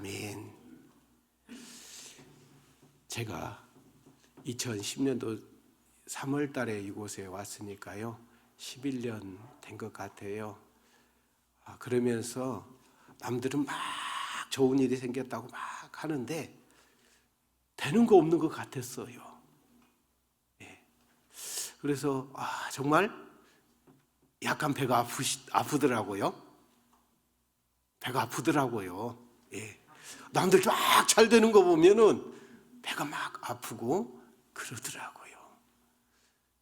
아멘. 제가 2010년도 3월 달에 이곳에 왔으니까요 11년 된 것 같아요. 그러면서 남들은 막 좋은 일이 생겼다고 막 하는데 되는 거 없는 것 같았어요. 그래서 정말 약간 배가 아프더라고요. 배가 아프더라고요. 남들 쫙 잘 되는 거 보면은 배가 막 아프고 그러더라고요.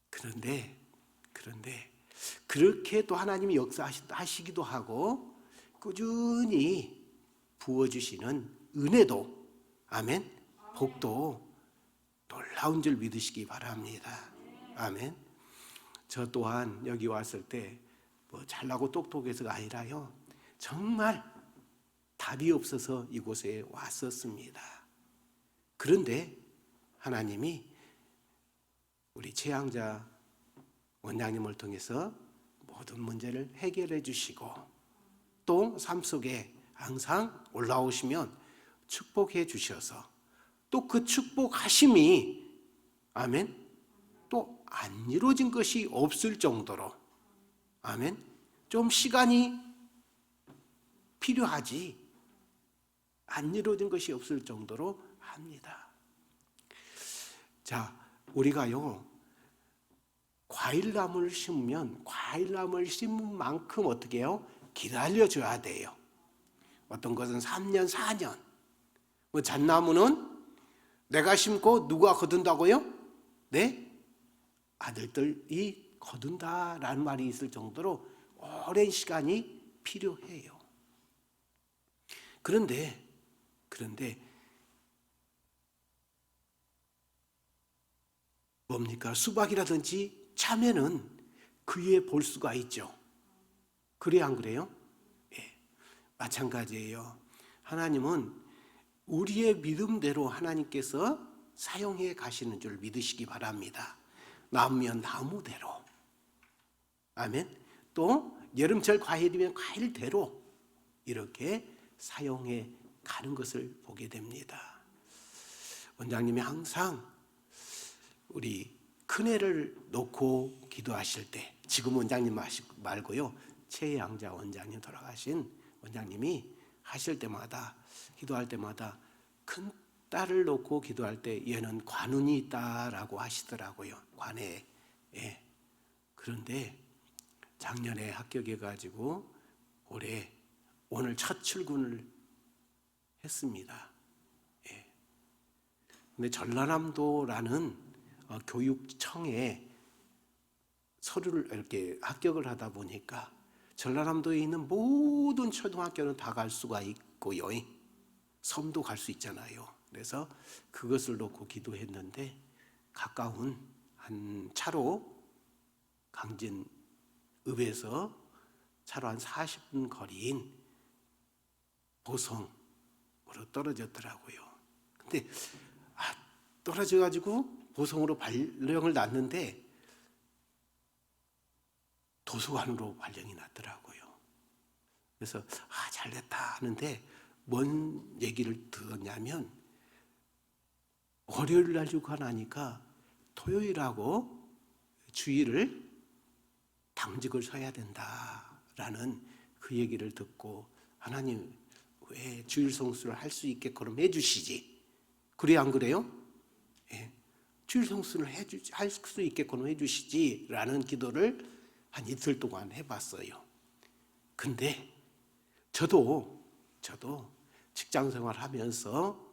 그런데 그렇게 또 하나님이 역사하시기도 하고 꾸준히 부어주시는 은혜도, 아멘, 복도 놀라운 줄 믿으시기 바랍니다. 아멘. 저 또한 여기 왔을 때 뭐 잘나고 똑똑해서가 아니라요, 정말 답이 없어서 이곳에 왔었습니다. 그런데 하나님이 우리 최양자 원장님을 통해서 모든 문제를 해결해 주시고 또 삶 속에 항상 올라오시면 축복해 주셔서 또 그 축복하심이, 아멘, 또 안 이루어진 것이 없을 정도로, 아멘, 좀 시간이 필요하지 안 이루어진 것이 없을 정도로 합니다. 자, 우리가요 과일나무를 심으면 과일나무를 심은 만큼 어떻게 해요? 기다려줘야 돼요. 어떤 것은 3년, 4년. 뭐 잣나무는 내가 심고 누가 거둔다고요? 네? 아들들이 거둔다라는 말이 있을 정도로 오랜 시간이 필요해요. 그런데 뭡니까? 수박이라든지 참외는 그 위에 볼 수가 있죠. 그래요, 안 그래요? 마찬가지예요. 하나님은 우리의 믿음대로 하나님께서 사용해 가시는 줄 믿으시기 바랍니다. 나무면 나무대로, 아멘. 또 여름철 과일이면 과일대로 이렇게 사용해 가는 것을 보게 됩니다. 원장님이 항상 우리 큰애를 놓고 기도하실 때, 지금 원장님 말고요, 최양자 원장님, 돌아가신 원장님이 하실 때마다, 기도할 때마다 큰 딸을 놓고 기도할 때 얘는 관운이 있다라고 하시더라고요. 관에. 그런데 작년에 합격해가지고 오늘 첫 출근을 했습니다. 근데 전라남도라는 교육청에 서류를 이렇게 합격을 하다 보니까 전라남도에 있는 모든 초등학교는 다 갈 수가 있고요, 섬도 갈 수 있잖아요. 그래서 그것을 놓고 기도했는데 가까운 한 차로 강진읍에서 차로 한 40분 거리인 보성으로 떨어졌더라고요. 근데 떨어져가지고 보성으로 발령을 났는데 도서관으로 발령이 났더라고요. 그래서 잘됐다 하는데 뭔 얘기를 들었냐면 월요일 날 휴가나니까 토요일하고 주일을 당직을 서야 된다라는 그 얘기를 듣고, 하나님 왜 주일 성수를 할 수 있게끔 해주시지? 그래요, 안 그래요? 주일 성수를 할 수 있게끔 해주시지라는 기도를 한 이틀 동안 해봤어요. 근데 저도 직장 생활하면서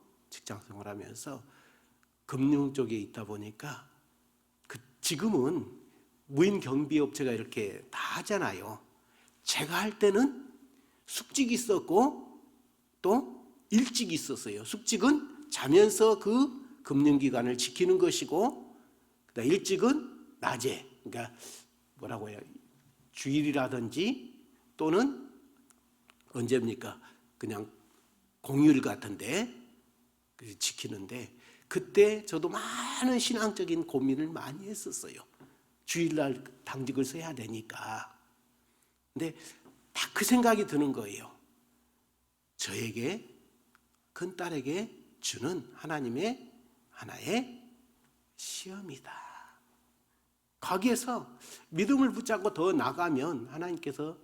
금융 쪽에 있다 보니까 지금은 무인 경비 업체가 이렇게 다 하잖아요. 제가 할 때는 숙직이 있었고 또 일직이 있었어요. 숙직은 자면서 그 금융기관을 지키는 것이고, 그다음 일직은 낮에, 그러니까 뭐라고 해요? 주일이라든지 또는 언제입니까? 그냥 공휴일 같은데 지키는데, 그때 저도 많은 신앙적인 고민을 많이 했었어요. 주일날 당직을 서야 되니까. 근데 딱 그 생각이 드는 거예요. 저에게 큰딸에게 주는 하나님의 하나의 시험이다. 거기에서 믿음을 붙잡고 더 나가면 하나님께서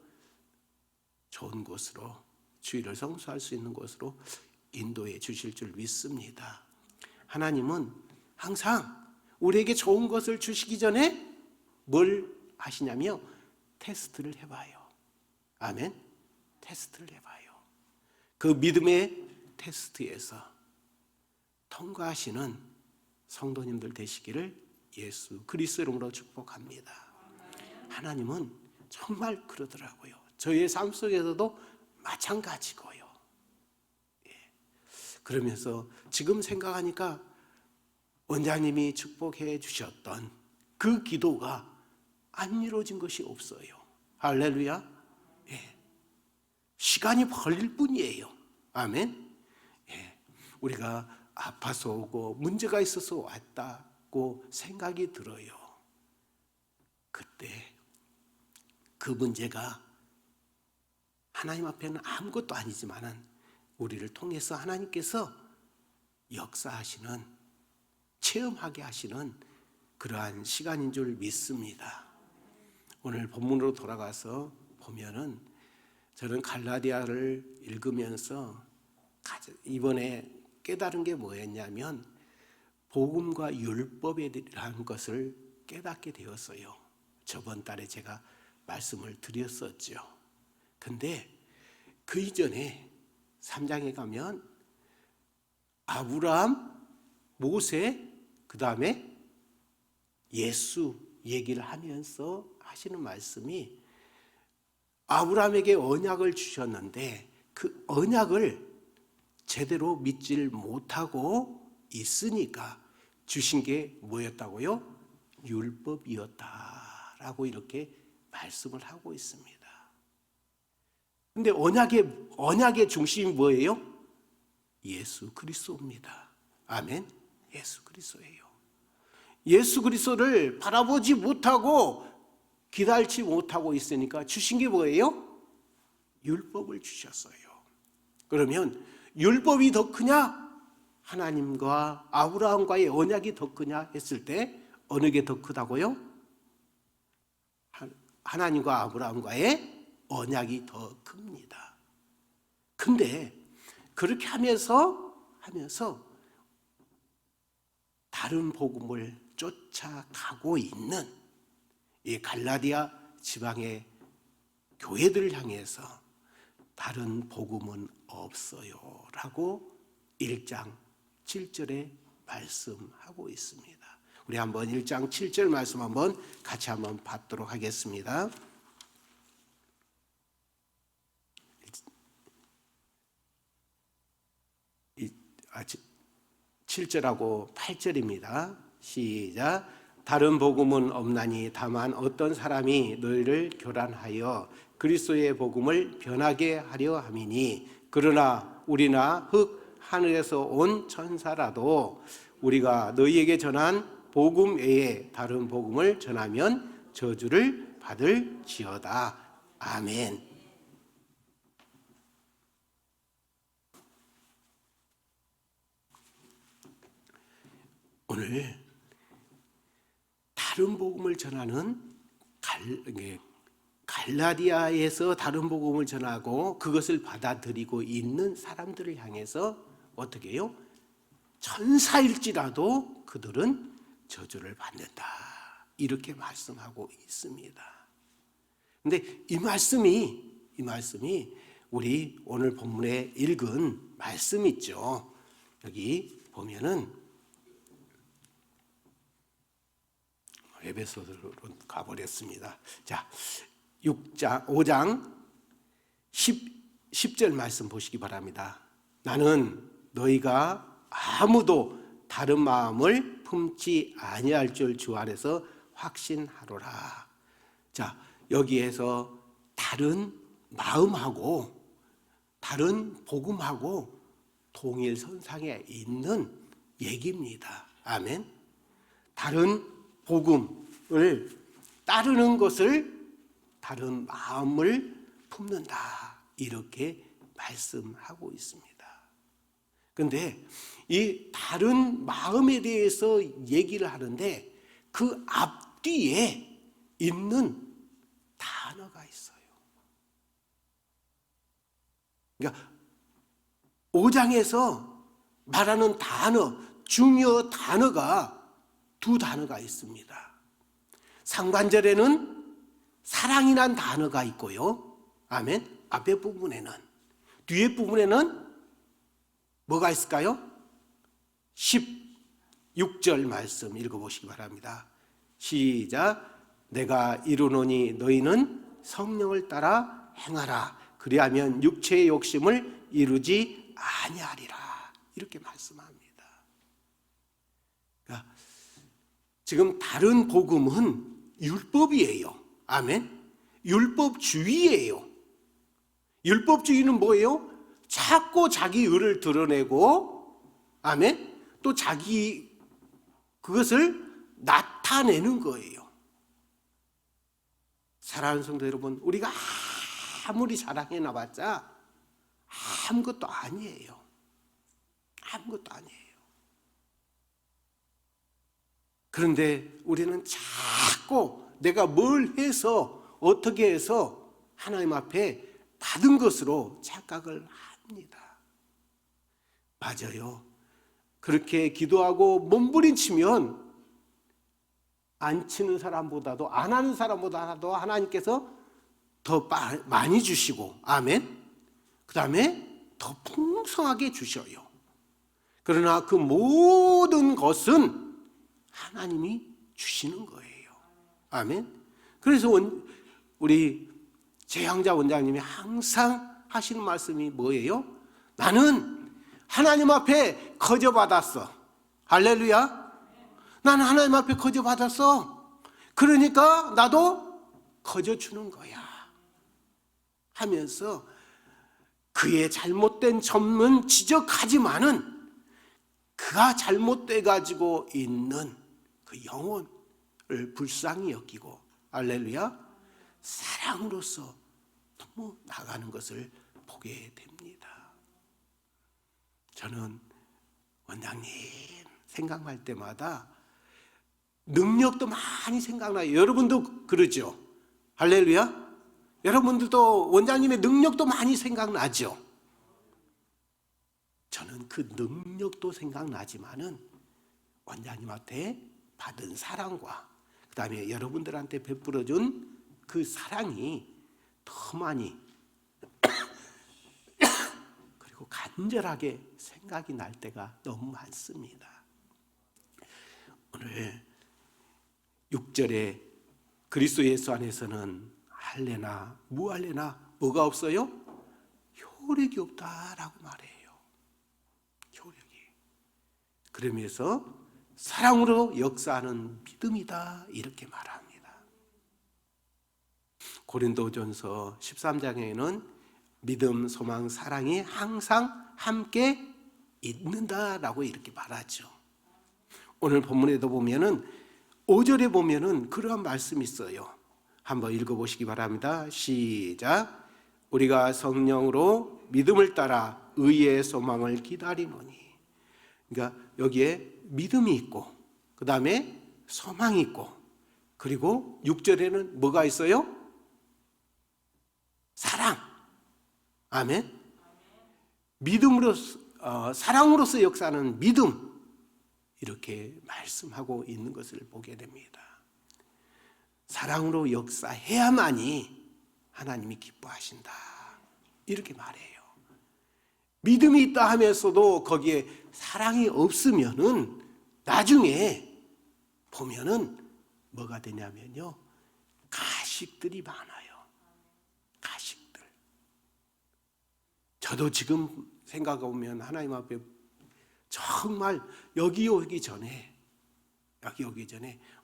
좋은 곳으로, 주의를 성수할 수 있는 곳으로 인도해 주실 줄 믿습니다. 하나님은 항상 우리에게 좋은 것을 주시기 전에 뭘 하시냐며 테스트를 해봐요. 아멘. 테스트를 해봐요. 그 믿음의 테스트에서 통과하시는 성도님들 되시기를 예수 그리스도 이름으로 축복합니다. 하나님은 정말 그러더라고요. 저의 삶 속에서도 마찬가지고요. 그러면서 지금 생각하니까 원장님이 축복해 주셨던 그 기도가 안 이루어진 것이 없어요. 할렐루야. 시간이 걸릴 뿐이에요. 아멘. 우리가 아파서 오고 문제가 있어서 왔다고 생각이 들어요. 그때 그 문제가 하나님 앞에는 아무것도 아니지만은 우리를 통해서 하나님께서 역사하시는, 체험하게 하시는 그러한 시간인 줄 믿습니다. 오늘 본문으로 돌아가서 보면은 저는 갈라디아를 읽으면서 이번에 깨달은 게 뭐였냐면 복음과 율법에 대한 것을 깨닫게 되었어요. 저번 달에 제가 말씀을 드렸었죠. 근데 그 이전에 3장에 가면 아브라함, 모세, 그 다음에 예수 얘기를 하면서 하시는 말씀이 아브라함에게 언약을 주셨는데 그 언약을 제대로 믿질 못하고 있으니까 주신 게 뭐였다고요? 율법이었다라고 이렇게 말씀을 하고 있습니다. 근데 언약의 중심이 뭐예요? 예수 그리스도입니다. 아멘. 예수 그리스도예요. 예수 그리스도를 바라보지 못하고 기다리지 못하고 있으니까 주신 게 뭐예요? 율법을 주셨어요. 그러면 율법이 더 크냐? 하나님과 아브라함과의 언약이 더 크냐 했을 때 어느 게 더 크다고요? 하나님과 아브라함과의 언약이 더 큽니다. 근데 그렇게 하면서 다른 복음을 쫓아가고 있는 이 갈라디아 지방의 교회들을 향해서 다른 복음은 없어요 라고 1장 7절에 말씀하고 있습니다. 우리 한번 1장 7절 말씀 한번 같이 한번 받도록 하겠습니다. 7절하고 8절입니다. 시작. 다른 복음은 없나니 다만 어떤 사람이 너희를 교란하여 그리스도의 복음을 변하게 하려 함이니 그러나 우리나 흙 하늘에서 온 천사라도 우리가 너희에게 전한 복음 외에 다른 복음을 전하면 저주를 받을지어다. 아멘. 오늘 다른 복음을 전하는 갈라디아에서 다른 복음을 전하고 그것을 받아들이고 있는 사람들을 향해서 어떻게 해요? 천사일지라도 그들은 저주를 받는다. 이렇게 말씀하고 있습니다. 근데 이 말씀이 우리 오늘 본문에 읽은 말씀 있죠. 여기 보면은 에베소서로 가버렸습니다. 자, 5장 10절 말씀 보시기 바랍니다. 나는 너희가 아무도 다른 마음을 품지 아니할 줄 주 안에서 확신하노라. 자, 여기에서 다른 마음하고 다른 복음하고 동일선상에 있는 얘기입니다. 아멘. 다른 복음을 따르는 것을 다른 마음을 품는다. 이렇게 말씀하고 있습니다. 근데 이 다른 마음에 대해서 얘기를 하는데 그 앞뒤에 있는 단어가 있어요. 그러니까 5장에서 말하는 단어, 중요 단어가 두 단어가 있습니다. 상반절에는 사랑이란 단어가 있고요. 아멘. 앞에 부분에는. 뒤에 부분에는 뭐가 있을까요? 16절 말씀 읽어보시기 바랍니다. 시작. 내가 이르노니 너희는 성령을 따라 행하라. 그리하면 육체의 욕심을 이루지 아니하리라. 이렇게 말씀합니다. 그러니까 지금 다른 복음은 율법이에요. 아멘. 율법주의예요. 율법주의는 뭐예요? 자꾸 자기 의를 드러내고, 아멘. 또 자기 그것을 나타내는 거예요. 사랑하는 성도 여러분, 우리가 아무리 사랑해놔봤자 아무것도 아니에요. 아무것도 아니에요. 그런데 우리는 자꾸 내가 뭘 해서 어떻게 해서 하나님 앞에 받은 것으로 착각을 합니다. 맞아요. 그렇게 기도하고 몸부림치면 안 치는 사람보다도 안 하는 사람보다도 하나님께서 더 많이 주시고, 아멘. 그 다음에 더 풍성하게 주셔요. 그러나 그 모든 것은 하나님이 주시는 거예요. 아멘. 그래서 우리 재향자 원장님이 항상 하시는 말씀이 뭐예요? 나는 하나님 앞에 거저받았어. 할렐루야. 나는 하나님 앞에 거저받았어. 그러니까 나도 거저주는 거야 하면서 그의 잘못된 점은 지적하지만은 그가 잘못돼 가지고 있는 그 영혼을 불쌍히 여기고, 할렐루야, 사랑으로서 너무 나가는 것을 보게 됩니다. 저는 원장님 생각날 때마다 능력도 많이 생각나요. 여러분도 그러죠? 할렐루야. 여러분들도 원장님의 능력도 많이 생각나죠? 저는 그 능력도 생각나지만은 원장님한테 받은 사랑과 그 다음에 여러분들한테 베풀어준 그 사랑이 더 많이 그리고 간절하게 생각이 날 때가 너무 많습니다. 오늘 6절에 그리스도 예수 안에서는 할례나 무할례나 뭐가 없어요? 효력이 없다라고 말해요. 효력이. 그러면서 사랑으로 역사하는 믿음이다 이렇게 말합니다. 고린도전서 13장에는 믿음, 소망, 사랑이 항상 함께 있는다라고 이렇게 말하죠. 오늘 본문에도 보면은 5절에 보면은 그러한 말씀이 있어요. 한번 읽어보시기 바랍니다. 시작. 우리가 성령으로 믿음을 따라 의의 소망을 기다리노니. 그러니까 여기에 믿음이 있고 그 다음에 소망이 있고 그리고 6절에는 뭐가 있어요? 사랑. 아멘. 믿음으로서 사랑으로서 역사하는 믿음 이렇게 말씀하고 있는 것을 보게 됩니다. 사랑으로 역사해야만이 하나님이 기뻐하신다 이렇게 말해요. 믿음이 있다 하면서도 거기에 사랑이 없으면은 나중에 보면은 뭐가 되냐면요, 가식들이 많아요. 가식들. 저도 지금 생각해보면 하나님 앞에 정말 여기 오기 전에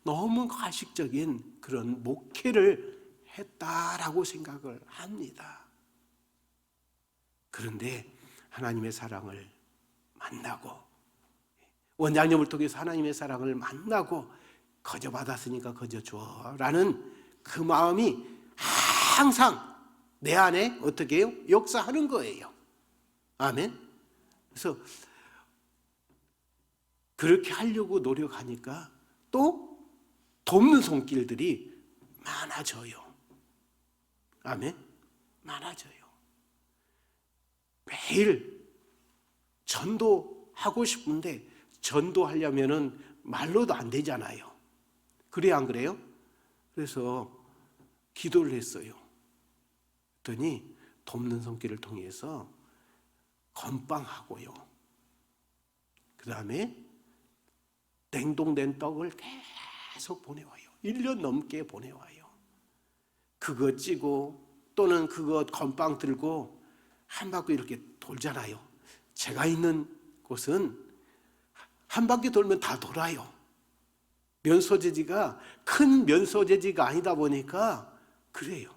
너무 가식적인 그런 목회를 했다라고 생각을 합니다. 그런데 하나님의 사랑을 만나고 원장님을 통해서 하나님의 사랑을 만나고 거저 받았으니까 거저 줘라는 그 마음이 항상 내 안에 어떻게 해요? 역사하는 거예요. 아멘. 그래서 그렇게 하려고 노력하니까 또 돕는 손길들이 많아져요. 아멘. 많아져요. 매일 전도하고 싶은데 전도하려면은 말로도 안 되잖아요. 그래요, 안 그래요? 그래서 기도를 했어요. 그랬더니 돕는 손길을 통해서 건빵하고요. 그 다음에 냉동된 떡을 계속 보내와요. 1년 넘게 보내와요. 그거 찌고 또는 그거 건빵 들고 한 바퀴 이렇게 돌잖아요. 제가 있는 곳은 한 바퀴 돌면 다 돌아요. 면소재지가 큰 면소재지가 아니다 보니까 그래요.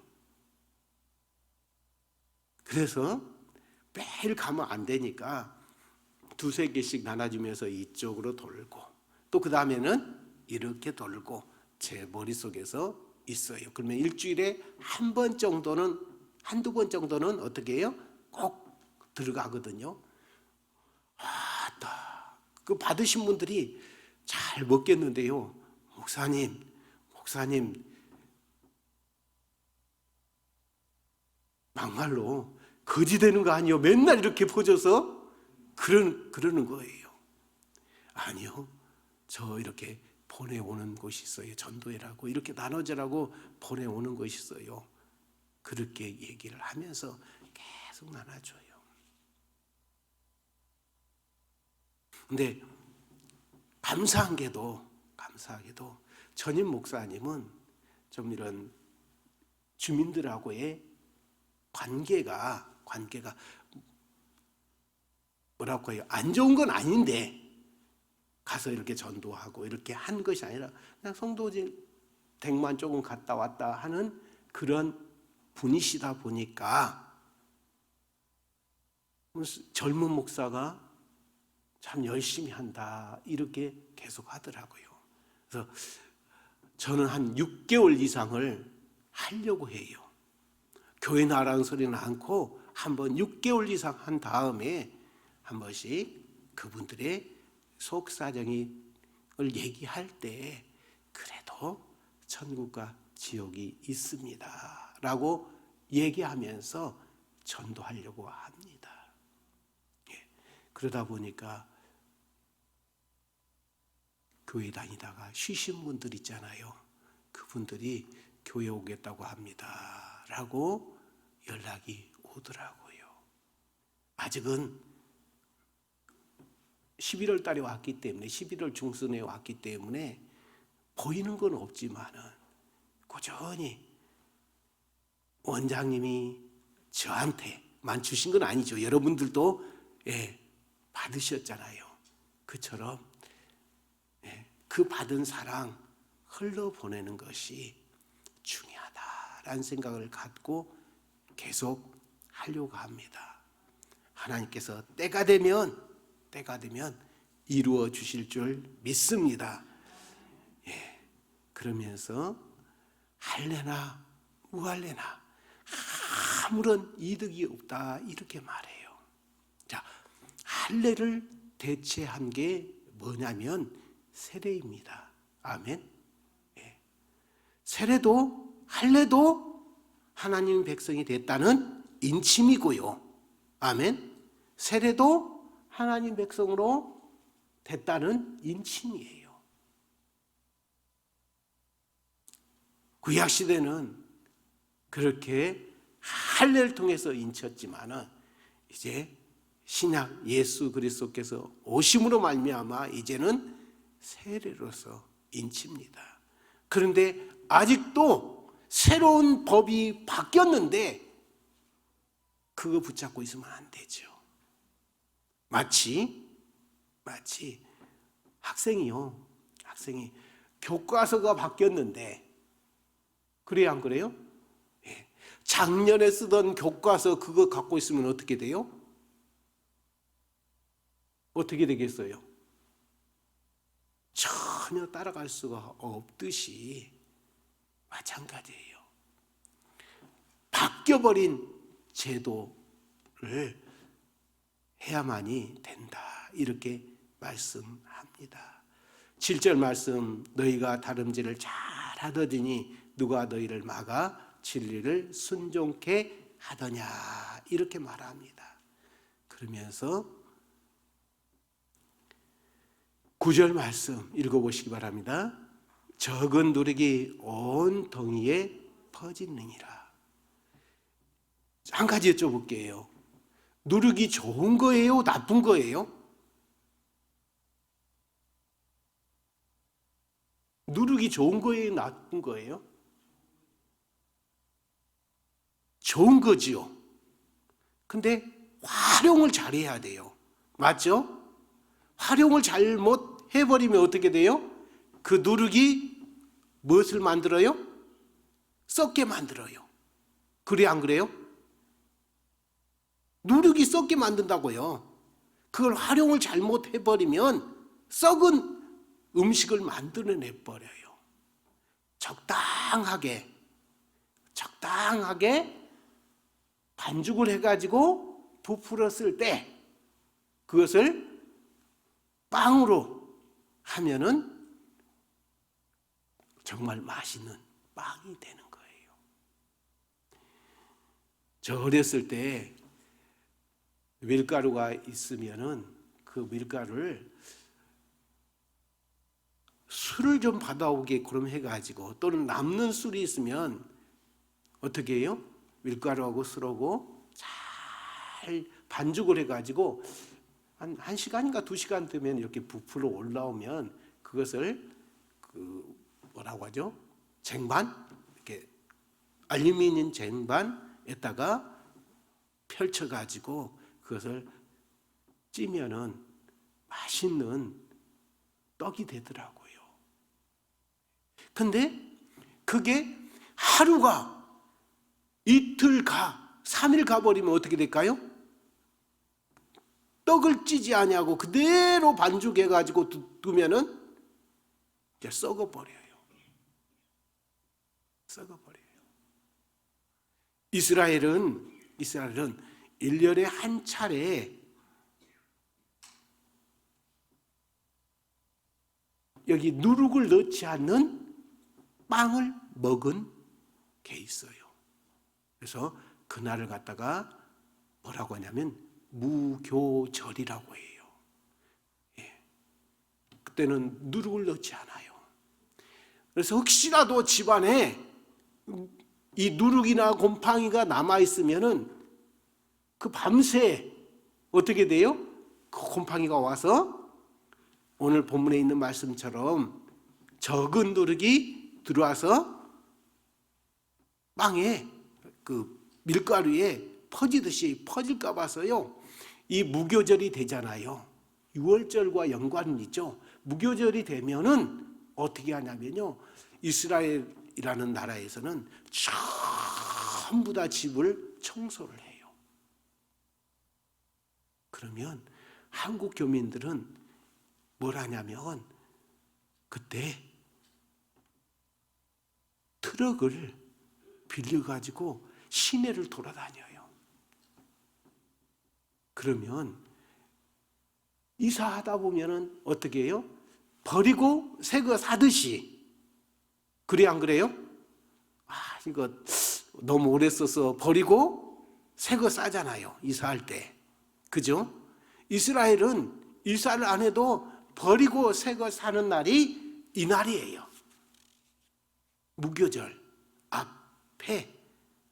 그래서 매일 가면 안 되니까 두세 개씩 나눠주면서 이쪽으로 돌고 또 그 다음에는 이렇게 돌고 제 머릿속에서 있어요. 그러면 일주일에 한 번 정도는, 한두 번 정도는 어떻게 해요? 꼭 들어가거든요. 그 받으신 분들이 잘 먹겠는데요. 목사님, 막말로 거지 되는 거 아니요? 맨날 이렇게 퍼져서 그러는 거예요. 아니요. 저 이렇게 보내오는 곳이 있어요. 전도회라고 이렇게 나눠주라고 보내오는 곳이 있어요. 그렇게 얘기를 하면서 계속 나눠줘요. 근데 감사하게도 전임 목사님은 좀 이런 주민들하고의 관계가 뭐라고 해요? 안 좋은 건 아닌데 가서 이렇게 전도하고 이렇게 한 것이 아니라 그냥 성도들 댁만 조금 갔다 왔다 하는 그런 분이시다 보니까 젊은 목사가 참 열심히 한다 이렇게 계속 하더라고요. 그래서 저는 한 6개월 이상을 하려고 해요. 교회 나라는 소리는 않고 한번 6개월 이상 한 다음에 한 번씩 그분들의 속사정을 얘기할 때 그래도 천국과 지옥이 있습니다 라고 얘기하면서 전도하려고 합니다. 그러다 보니까 교회 다니다가 쉬신 분들 있잖아요. 그분들이 교회 오겠다고 합니다 라고 연락이 오더라고요. 아직은 11월 달에 왔기 때문에 11월 중순에 왔기 때문에 보이는 건 없지만은 꾸준히 원장님이 저한테만 주신 건 아니죠. 여러분들도 받으셨잖아요. 그처럼 그 받은 사랑 흘러보내는 것이 중요하다라는 생각을 갖고 계속 하려고 합니다. 하나님께서 때가 되면 이루어 주실 줄 믿습니다. 그러면서 할래나 무할래나 아무런 이득이 없다 이렇게 말해요. 자, 할례를 대체한 게 뭐냐면 세례입니다. 아멘. 세례도 할례도 하나님 백성이 됐다는 인침이고요. 아멘. 세례도 하나님 백성으로 됐다는 인침이에요. 구약 시대는 그렇게 할례를 통해서 인쳤지만은 이제 신약 예수 그리스도께서 오심으로 말미암아 이제는 세례로서 인칩니다. 그런데 아직도 새로운 법이 바뀌었는데 그거 붙잡고 있으면 안 되죠. 마치 학생이 교과서가 바뀌었는데 그래요, 안 그래요? 작년에 쓰던 교과서 그거 갖고 있으면 어떻게 돼요? 어떻게 되겠어요? 전혀 따라갈 수가 없듯이 마찬가지예요. 바뀌어버린 제도를 해야만이 된다 이렇게 말씀합니다. 7절 말씀, 너희가 다름질을 잘 하더니 누가 너희를 막아 진리를 순종케 하더냐, 이렇게 말합니다. 그러면서 9절 말씀 읽어보시기 바랍니다. 적은 누룩이 온 덩이에 퍼지느니라. 한 가지 여쭤볼게요. 누룩이 좋은 거예요? 나쁜 거예요? 누룩이 좋은 거예요? 나쁜 거예요? 좋은 거지요. 근데 활용을 잘해야 돼요. 맞죠? 활용을 잘못 해버리면 어떻게 돼요? 그 누룩이 무엇을 만들어요? 썩게 만들어요. 그래 안 그래요? 누룩이 썩게 만든다고요. 그걸 활용을 잘못 해버리면 썩은 음식을 만들어내버려요. 적당하게 반죽을 해가지고 부풀었을 때 그것을 빵으로 하면은 정말 맛있는 빵이 되는 거예요. 저 어렸을 때 밀가루가 있으면은 그 밀가루를 술을 좀 받아오게 그럼 해가지고, 또는 남는 술이 있으면 어떻게 해요? 밀가루하고 술하고 잘 반죽을 해가지고 한 1시간인가 2시간 되면 이렇게 부풀어 올라오면 그것을 뭐라고 하죠? 쟁반? 이렇게 알루미늄 쟁반에다가 펼쳐가지고 그것을 찌면은 맛있는 떡이 되더라고요. 근데 그게 하루가, 이틀 가, 3일 가버리면 어떻게 될까요? 떡을 찌지 아니하고 그대로 반죽해가지고 두면은 이제 썩어버려요. 이스라엘은 1년에 한 차례 여기 누룩을 넣지 않는 빵을 먹은 게 있어요. 그래서 그날을 갖다가 뭐라고 하냐면 무교절이라고 해요. 예. 그때는 누룩을 넣지 않아요. 그래서 혹시라도 집안에 이 누룩이나 곰팡이가 남아있으면은 그 밤새 어떻게 돼요? 그 곰팡이가 와서 오늘 본문에 있는 말씀처럼 적은 누룩이 들어와서 빵에 그 밀가루에 퍼지듯이 퍼질까 봐서요, 이 무교절이 되잖아요. 6월절과 연관은 있죠. 무교절이 되면은 어떻게 하냐면요, 이스라엘이라는 나라에서는 전부 다 집을 청소를 해요. 그러면 한국 교민들은 뭘 하냐면 그때 트럭을 빌려가지고 시내를 돌아다녀요. 그러면 이사하다 보면은 어떻게 해요? 버리고 새 거 사듯이. 그래 안 그래요? 이거 너무 오래 써서 버리고 새 거 싸잖아요, 이사할 때. 그죠? 이스라엘은 이사를 안 해도 버리고 새 거 사는 날이 이 날이에요. 무교절 앞에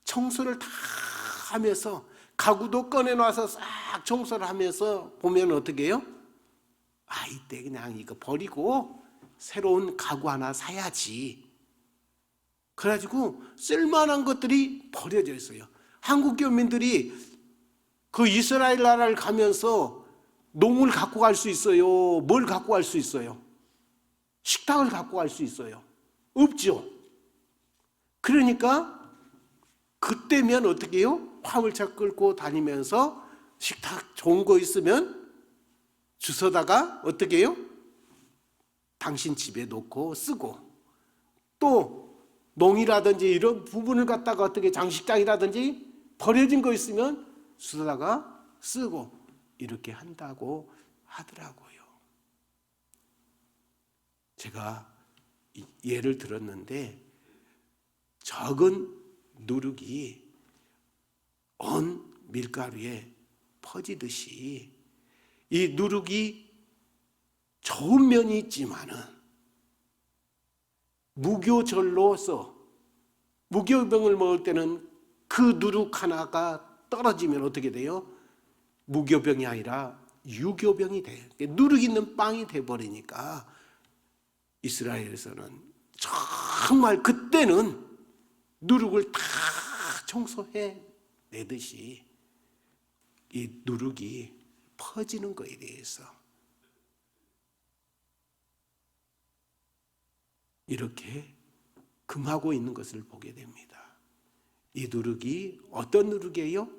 청소를 다 하면서 가구도 꺼내놔서 싹 청소를 하면서 보면 어떻게 해요? 이때 그냥 이거 버리고 새로운 가구 하나 사야지. 그래가지고 쓸만한 것들이 버려져 있어요. 한국 교민들이 그 이스라엘 나라를 가면서 농을 갖고 갈 수 있어요? 뭘 갖고 갈 수 있어요? 식탁을 갖고 갈 수 있어요? 없죠. 그러니까 그때면 어떻게 해요? 화물차 끌고 다니면서 식탁 좋은 거 있으면 주워다가 어떻게 해요? 당신 집에 놓고 쓰고, 또 농이라든지 이런 부분을 갖다가 어떻게 장식장이라든지 버려진 거 있으면 주워다가 쓰고 이렇게 한다고 하더라고요. 제가 예를 들었는데 적은 누룩이 온 밀가루에 퍼지듯이 이 누룩이 좋은 면이 있지만은 무교절로서 무교병을 먹을 때는 그 누룩 하나가 떨어지면 어떻게 돼요? 무교병이 아니라 유교병이 돼요. 누룩 있는 빵이 돼버리니까 이스라엘에서는 정말 그때는 누룩을 다 청소해 내듯이 이 누룩이 퍼지는 거에 대해서 이렇게 금하고 있는 것을 보게 됩니다. 이 누룩이 어떤 누룩이에요?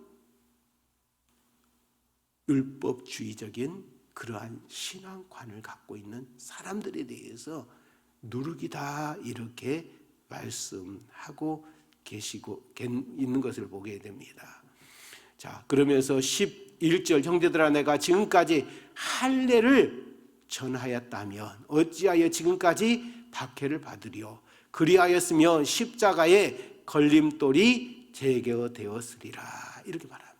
율법주의적인 그러한 신앙관을 갖고 있는 사람들에 대해서 누룩이다 이렇게 말씀하고 계시고 있는 것을 보게 됩니다. 자, 그러면서 11절 형제들아 내가 지금까지 할례를 전하였다면 어찌하여 지금까지 박해를 받으리요 그리하였으면 십자가의 걸림돌이 제거되었으리라 이렇게 말합니다.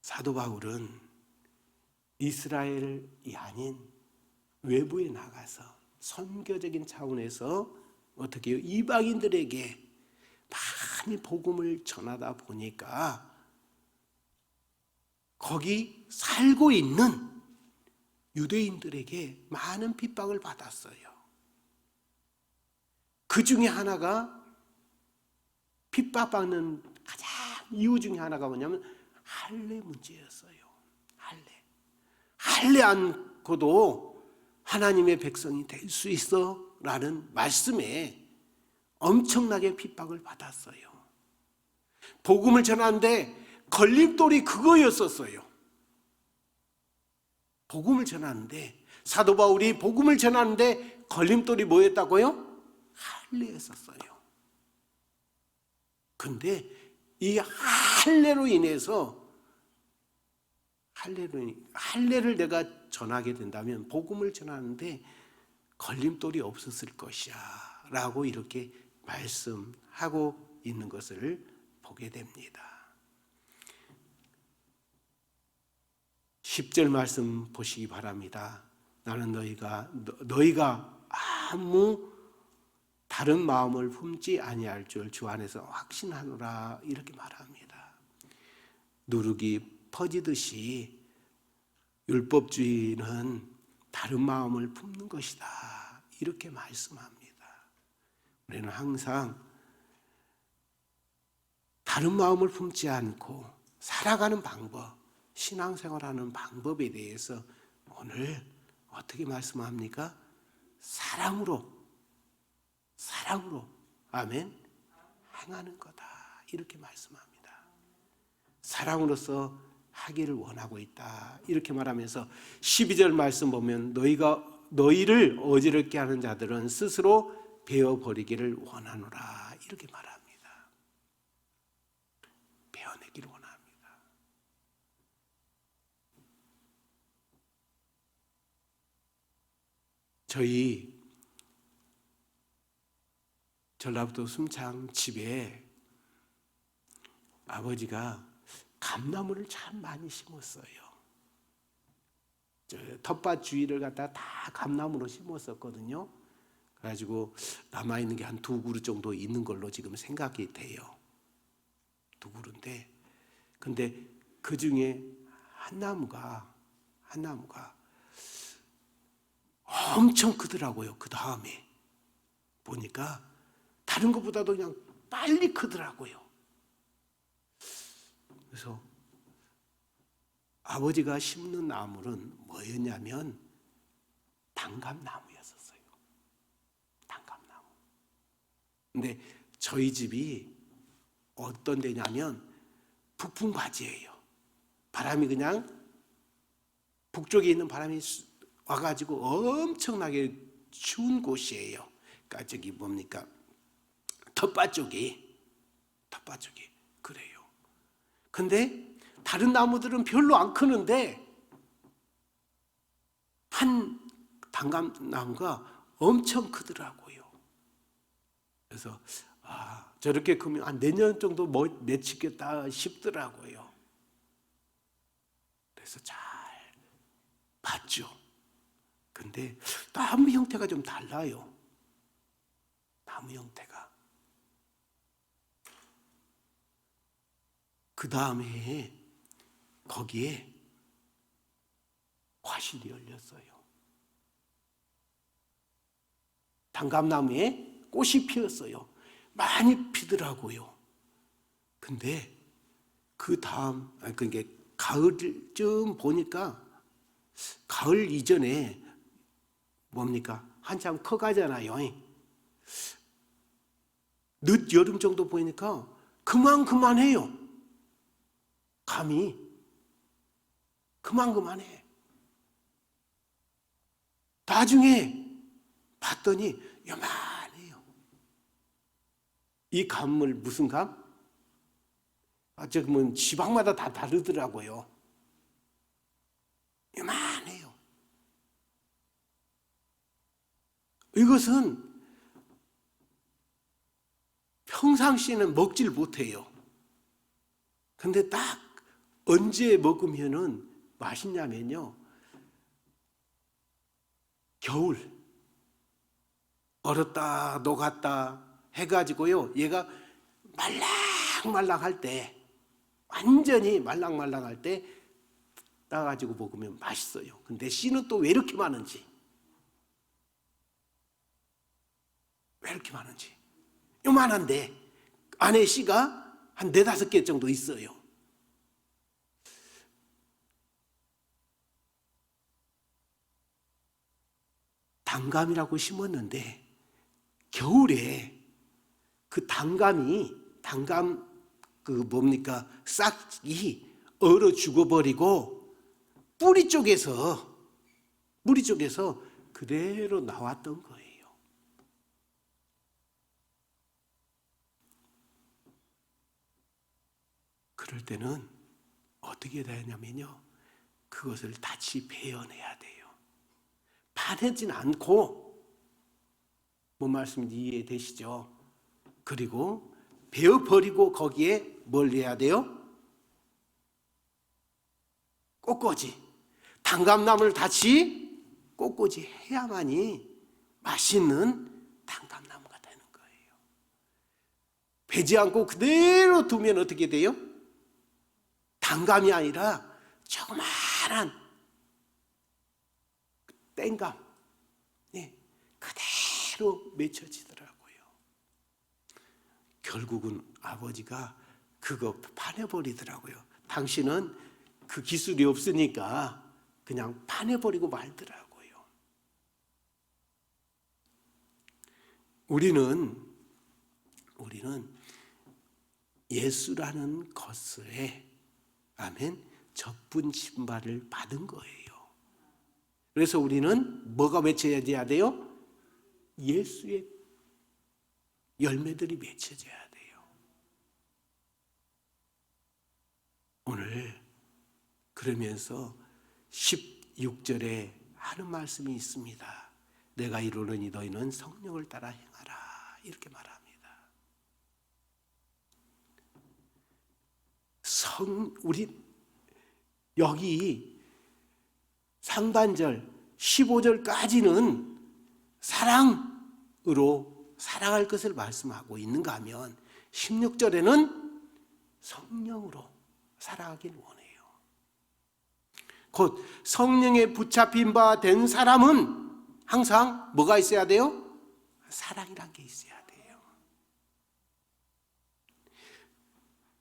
사도 바울은 이스라엘이 아닌 외부에 나가서 선교적인 차원에서 어떻게 해요? 이방인들에게 많이 복음을 전하다 보니까 거기 살고 있는 유대인들에게 많은 핍박을 받았어요. 그 중에 하나가 핍박받는 가장 이유 중에 하나가 뭐냐면 할례 문제였어요. 할례 않고도 하나님의 백성이 될 수 있어 라는 말씀에 엄청나게 핍박을 받았어요. 복음을 전하는데 걸림돌이 그거였었어요. 복음을 전하는데 사도 바울이 복음을 전하는데 걸림돌이 뭐였다고요? 할례였었어요. 근데 이 할례로 인해서 할례를 내가 전하게 된다면 복음을 전하는데 걸림돌이 없었을 것이야 라고 이렇게 말씀하고 있는 것을 보게 됩니다. 10절 말씀 보시기 바랍니다. 나는 너희가 아무 다른 마음을 품지 아니할 줄 주 안에서 확신하노라 이렇게 말합니다. 누룩이 퍼지듯이 율법주의는 다른 마음을 품는 것이다 이렇게 말씀합니다. 우리는 항상 다른 마음을 품지 않고 살아가는 방법, 신앙생활하는 방법에 대해서 오늘 어떻게 말씀합니까? 사랑으로 아멘 행하는 거다 이렇게 말씀합니다. 사랑으로서 하기를 원하고 있다 이렇게 말하면서 12절 말씀 보면 너희를 어지럽게 하는 자들은 스스로 베어버리기를 원하노라 이렇게 말합니다. 베어내기를 원합니다. 저희 전라북도 순창 집에 아버지가 감나무를 참 많이 심었어요. 텃밭 주위를 갖다가 다 감나무로 심었었거든요. 그래가지고 남아있는 게 한 2그루 정도 있는 걸로 지금 생각이 돼요. 2그루인데 근데 그 중에 한 나무가 엄청 크더라고요. 그 다음에 보니까 다른 것보다도 그냥 빨리 크더라고요. 그래서 아버지가 심는 나무는 뭐였냐면 단감나무였었어요. 단감나무. 근데 저희 집이 어떤 데냐면 북풍과지예요. 바람이 그냥 북쪽에 있는 바람이 와가지고 엄청나게 추운 곳이에요. 그러니까 저기 뭡니까? 텃밭 쪽이 그래요. 근데 다른 나무들은 별로 안 크는데 한 단감나무가 엄청 크더라고요. 그래서 저렇게 크면 한 내년 정도 맺히겠다 싶더라고요. 그래서 잘 봤죠. 근데 나무 형태가 좀 달라요. 나무 형태가. 그 다음에 거기에 화실이 열렸어요. 단감나무에 꽃이 피었어요. 많이 피더라고요. 근데 그 다음, 그러니까 가을쯤 보니까 가을 이전에 뭡니까? 한참 커가잖아요. 늦 여름 정도 보니까 그만해요. 감이 그만해. 나중에 봤더니 요만해요. 이 감을 무슨 감? 지금은 지방마다 다 다르더라고요. 요만해요. 이것은 평상시에는 먹질 못해요. 근데 딱 언제 먹으면은 맛있냐면요. 겨울 얼었다 녹았다 해가지고요. 얘가 말랑말랑할 때, 완전히 말랑말랑할 때 따가지고 먹으면 맛있어요. 근데 씨는 또 왜 이렇게 많은지, 요만한데 안에 씨가 한 4-5개 정도 있어요. 단감이라고 심었는데 겨울에 그 단감 싹이 얼어 죽어버리고 뿌리 쪽에서 그대로 나왔던 거예요. 그럴 때는 어떻게 되냐면요, 그것을 다시 베어내야 돼요. 파내진 않고, 뭔 말씀인지 이해되시죠? 그리고 베어버리고 거기에 뭘 해야 돼요? 꽃꽂이. 단감나무를 다시 꽃꽂이 해야만이 맛있는 단감나무가 되는 거예요. 베지 않고 그대로 두면 어떻게 돼요? 단감이 아니라 조그마한 땡감, 그대로 맺혀지더라고요. 결국은 아버지가 그거 파내버리더라고요. 당신은 그 기술이 없으니까 그냥 파내버리고 말더라고요. 우리는 예수라는 것에 아멘, 접분 신발을 받은 거예요. 그래서 우리는 뭐가 맺혀져야 돼요? 예수의 열매들이 맺혀져야 돼요. 오늘 그러면서 16절에 하는 말씀이 있습니다. 내가 이르노니 너희는 성령을 따라 행하라, 이렇게 말합니다. 우리 여기 상반절 15절까지는 사랑으로 사랑할 것을 말씀하고 있는가 하면 16절에는 성령으로 살아가길 원해요. 곧 성령에 붙잡힌 바 된 사람은 항상 뭐가 있어야 돼요? 사랑이란 게 있어야 돼요.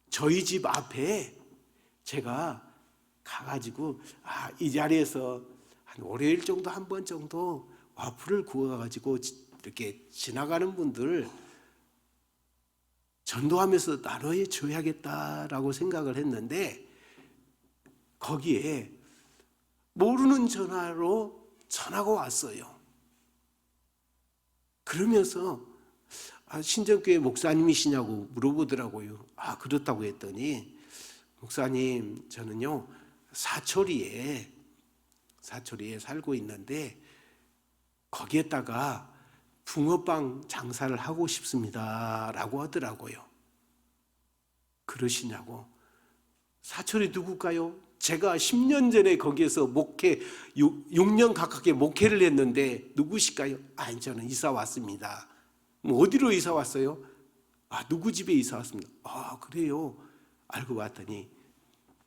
저희 집 앞에 제가 가가지고 이 자리에서 한 월요일 정도 한 번 정도 와플을 구워가지고 이렇게 지나가는 분들 전도하면서 나눠 줘야겠다라고 생각을 했는데, 거기에 모르는 전화로 전화가 왔어요. 그러면서 신정교회 목사님이시냐고 물어보더라고요. 그렇다고 했더니 목사님, 저는요 사초리에 살고 있는데 거기에다가 붕어빵 장사를 하고 싶습니다 라고 하더라고요. 그러시냐고. 사초리 누굴까요? 제가 10년 전에 거기에서 6년 가깝게 목회를 했는데 누구실까요? 아니, 저는 이사 왔습니다. 뭐 어디로 이사 왔어요? 누구 집에 이사 왔습니다. 그래요? 알고 봤더니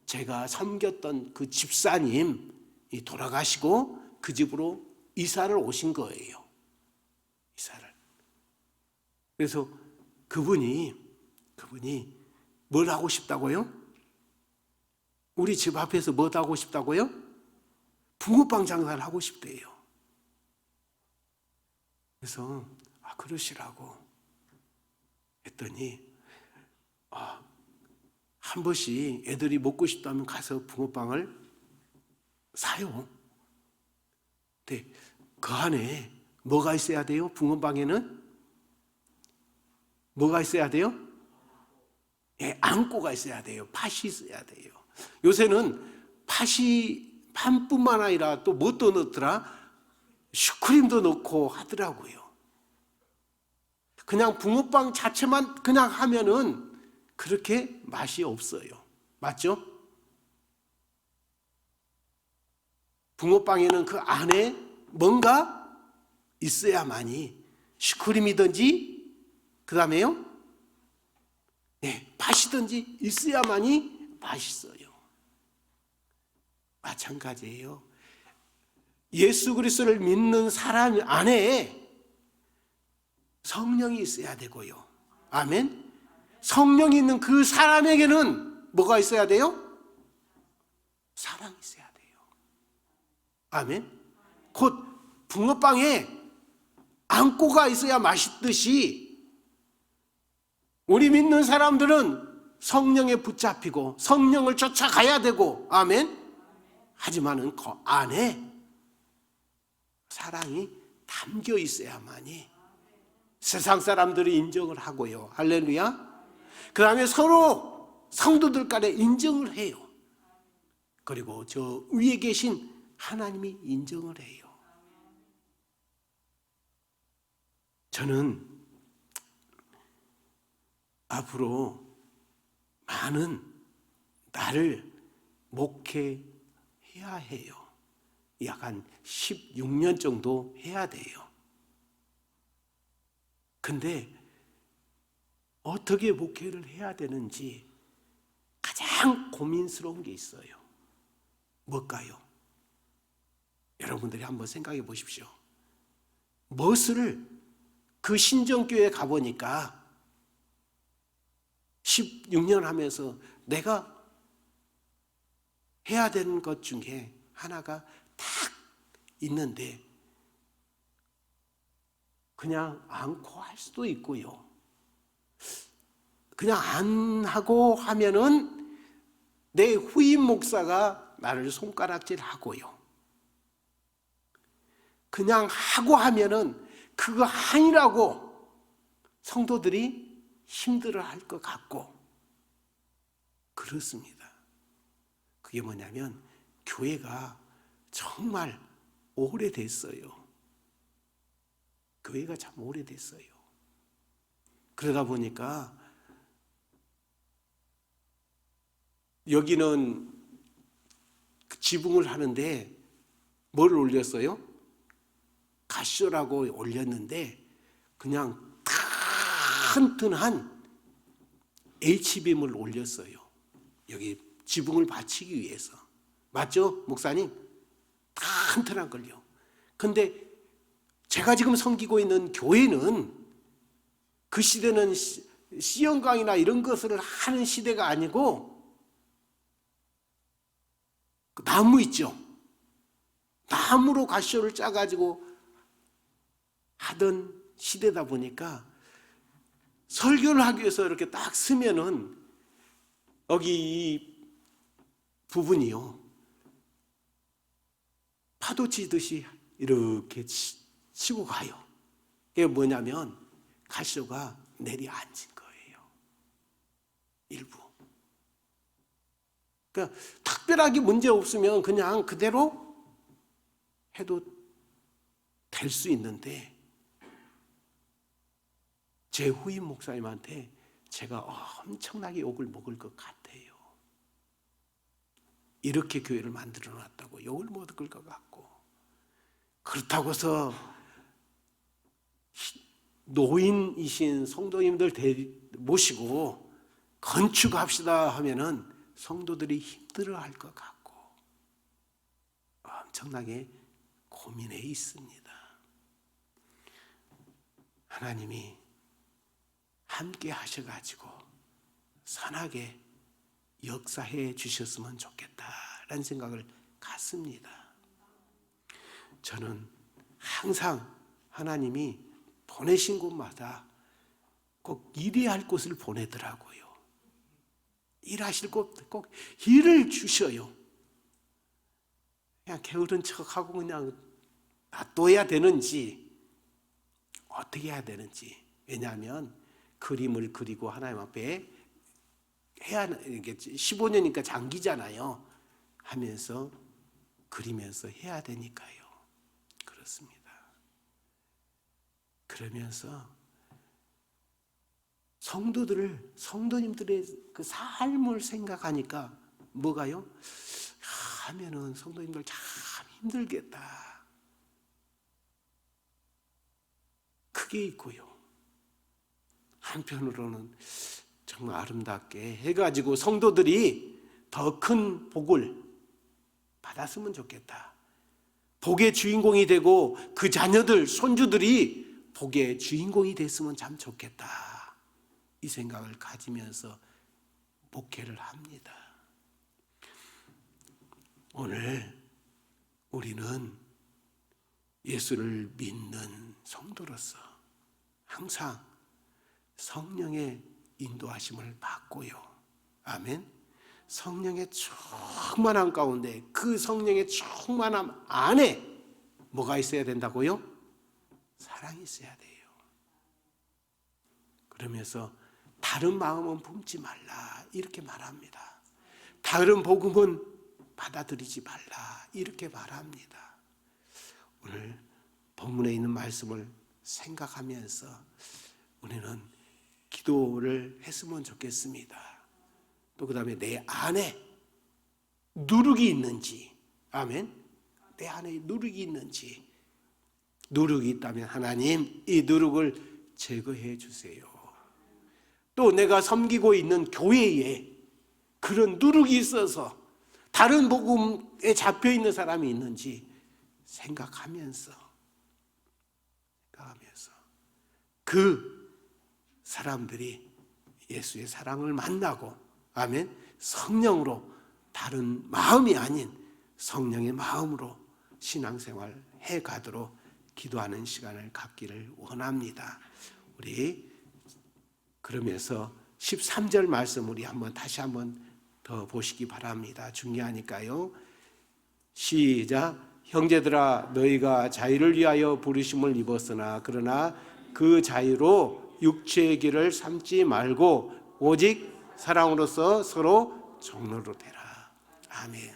제가 섬겼던 그 집사님이 돌아가시고 그 집으로 이사를 오신 거예요. 이사를. 그래서 그분이 뭘 하고 싶다고요? 우리 집 앞에서 뭐 하고 싶다고요? 붕어빵 장사를 하고 싶대요. 그래서 그러시라고 했더니 한 번씩 애들이 먹고 싶다면 가서 붕어빵을 사요. 근데 그 안에 뭐가 있어야 돼요? 붕어빵에는 뭐가 있어야 돼요? 앙꼬가 있어야 돼요. 팥이 있어야 돼요. 요새는 팥뿐만 아니라 또 뭣도 넣더라? 슈크림도 넣고 하더라고요. 그냥 붕어빵 자체만 그냥 하면은 그렇게 맛이 없어요. 맞죠? 붕어빵에는 그 안에 뭔가 있어야만이 슈크림이든지 그 다음에요 팥이든지 있어야만이 맛있어요. 마찬가지예요. 예수 그리스도를 믿는 사람 안에 성령이 있어야 되고요. 아멘. 성령이 있는 그 사람에게는 뭐가 있어야 돼요? 사랑이 있어야 돼요. 아멘. 곧 붕어빵에 앙꼬가 있어야 맛있듯이 우리 믿는 사람들은 성령에 붙잡히고 성령을 쫓아가야 되고, 아멘. 하지만은 그 안에 사랑이 담겨 있어야만이 세상 사람들이 인정을 하고요. 할렐루야. 그 다음에 서로 성도들 간에 인정을 해요. 그리고 저 위에 계신 하나님이 인정을 해요. 저는 앞으로 많은 나를 목회해야 해요. 약 한 16년 정도 해야 돼요. 근데 어떻게 목회를 해야 되는지 가장 고민스러운 게 있어요. 뭘까요? 여러분들이 한번 생각해 보십시오. 무엇을 그 신정교회에 가보니까 16년 하면서 내가 해야 되는 것 중에 하나가 딱 있는데 그냥 않고 할 수도 있고요. 그냥 안 하고 하면은 내 후임 목사가 나를 손가락질 하고요. 그냥 하고 하면은 그거 아니라고 성도들이 힘들어 할 것 같고 그렇습니다. 그게 뭐냐면 교회가 정말 오래됐어요. 교회가 참 오래됐어요. 그러다 보니까 여기는 지붕을 하는데 뭘 올렸어요? 가쇼라고 올렸는데 그냥 튼튼한 H빔을 올렸어요. 여기 지붕을 받치기 위해서. 맞죠, 목사님? 튼튼한 걸요. 근데 제가 지금 섬기고 있는 교회는 그 시대는 시험강이나 이런 것을 하는 시대가 아니고 나무 있죠. 나무로 가쇼를 짜가지고 하던 시대다 보니까 설교를 하기 위해서 이렇게 딱 쓰면은 여기 이 부분이요. 파도 치듯이 이렇게 치고 가요. 이게 뭐냐면 가쇼가 내려앉은 거예요. 일부. 그러니까 특별하게 문제 없으면 그냥 그대로 해도 될 수 있는데, 제 후임 목사님한테 제가 엄청나게 욕을 먹을 것 같아요. 이렇게 교회를 만들어 놨다고 욕을 먹을 것 같고, 그렇다고 해서 노인이신 성도님들 모시고 건축합시다 하면은 성도들이 힘들어할 것 같고 엄청나게 고민해 있습니다. 하나님이 함께 하셔가지고 선하게 역사해 주셨으면 좋겠다라는 생각을 갖습니다. 저는 항상 하나님이 보내신 곳마다 꼭 일해야 할 곳을 보내더라고요. 일하실 곳 꼭 일을 주셔요. 그냥 게으른 척하고 그냥 놔둬야 되는지 어떻게 해야 되는지. 왜냐하면 그림을 그리고 하나님 앞에 해야, 이게 15년이니까 장기잖아요. 하면서 그리면서 해야 되니까요. 그렇습니다. 그러면서 성도님들의 그 삶을 생각하니까 뭐가요? 하면은 성도님들 참 힘들겠다. 그게 있고요. 한편으로는 정말 아름답게 해가지고 성도들이 더 큰 복을 받았으면 좋겠다. 복의 주인공이 되고 그 자녀들, 손주들이 복의 주인공이 됐으면 참 좋겠다. 이 생각을 가지면서 목회를 합니다. 오늘 우리는 예수를 믿는 성도로서 항상 성령의 인도하심을 받고요. 아멘. 성령의 충만함 가운데, 그 성령의 충만함 안에 뭐가 있어야 된다고요? 사랑이 있어야 돼요. 그러면서 다른 마음은 품지 말라 이렇게 말합니다. 다른 복음은 받아들이지 말라 이렇게 말합니다. 오늘 본문에 있는 말씀을 생각하면서 우리는 기도를 했으면 좋겠습니다. 또 그 다음에 내 안에 누룩이 있는지, 아멘. 내 안에 누룩이 있는지, 누룩이 있다면 하나님 이 누룩을 제거해 주세요. 또 내가 섬기고 있는 교회에 그런 누룩이 있어서 다른 복음에 잡혀 있는 사람이 있는지 생각하면서 그 사람들이 예수의 사랑을 만나고, 아멘, 성령으로, 다른 마음이 아닌 성령의 마음으로 신앙생활 해가도록 기도하는 시간을 갖기를 원합니다. 우리 그러면서 13절 말씀 우리 다시 한번 더 보시기 바랍니다. 중요하니까요. 시작. 형제들아 너희가 자유를 위하여 부르심을 입었으나 그러나 그 자유로 육체의 길을 삼지 말고 오직 사랑으로서 서로 종로로 되라. 아멘.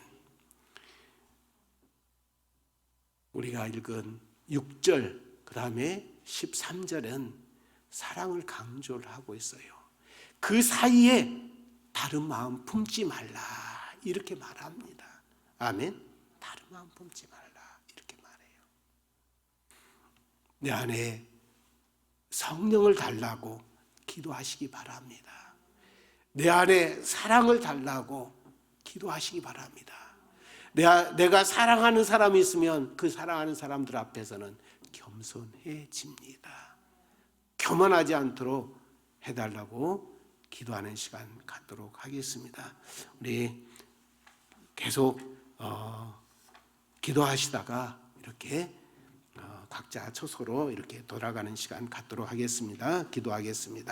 우리가 읽은 6절 그 다음에 13절은 사랑을 강조를 하고 있어요. 그 사이에 다른 마음 품지 말라 이렇게 말합니다. 아멘. 다른 마음 품지 말라 이렇게 말해요. 내 안에 성령을 달라고 기도하시기 바랍니다. 내 안에 사랑을 달라고 기도하시기 바랍니다. 내가 사랑하는 사람이 있으면 그 사랑하는 사람들 앞에서는 겸손해집니다. 교만하지 않도록 해달라고 기도하는 시간 갖도록 하겠습니다. 우리 계속 기도하시다가 이렇게 각자 처소로 이렇게 돌아가는 시간 갖도록 하겠습니다. 기도하겠습니다.